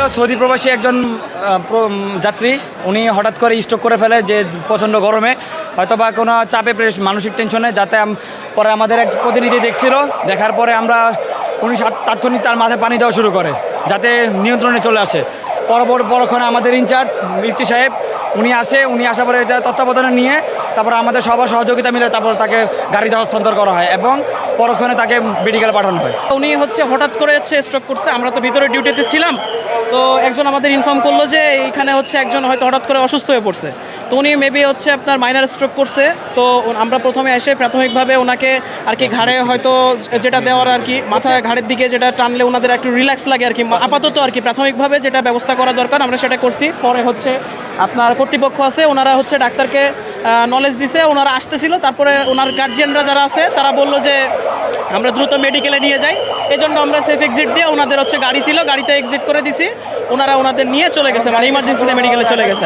ছিল সৌদি প্রবাসী একজন যাত্রী, উনি হঠাৎ করে স্ট্রোক করে ফেলে যে প্রচণ্ড গরমে, হয়তো বা কোনো চাপে মানসিক টেনশনে, যাতে পরে আমাদের এক প্রতিনিধি দেখছিল, দেখার পরে উনি তাৎক্ষণিক তার মাথায় পানি দেওয়া শুরু করে যাতে নিয়ন্ত্রণে চলে আসে। পরক্ষণে আমাদের ইনচার্জ মিফতি সাহেব উনি আসার পরে এটা তত্ত্বাবধানে নিয়ে তারপর আমাদের সবার সহযোগিতা মিলে তারপর তাকে গাড়িতে হস্তান্তর করা হয় এবং পরক্ষণে তাকে মেডিকেল পাঠানো হয়। উনি হঠাৎ করে স্ট্রোক করছে, আমরা তো ভিতরে ডিউটিতে ছিলাম, তো একজন আমাদের ইনফর্ম করলো যে এইখানে একজন হয়তো হঠাৎ করে অসুস্থ হয়ে পড়ছে, তো উনি মেবি আপনার মাইনার স্ট্রোক করছে। তো আমরা প্রথমে এসে প্রাথমিকভাবে ওনাকে আর কি ঘাড়ে হয়তো যেটা দেওয়ার আর কি মাথায় ঘাড়ের দিকে যেটা টানলে ওনাদের একটু রিল্যাক্স লাগে আর কি, আপাতত আর কি প্রাথমিকভাবে যেটা ব্যবস্থা করা দরকার আমরা সেটা করছি। পরে আপনার কর্তৃপক্ষ আছে, ওনারা ডাক্তারকে নলেজ দিছে, ওনারা আসতেছিল, তারপরে ওনার গার্জিয়ানরা যারা আছে তারা বললো যে আমরা দ্রুত মেডিকেলে নিয়ে যাই। এজন্য আমরা সেফ এক্সিট দিয়ে ওনাদের গাড়ি ছিল, গাড়িতে এক্সিট করে দিছি, ওনারা ওনাদের নিয়ে চলে গেছে, মানে ইমার্জেন্সিতে মেডিকেলে চলে গেছে।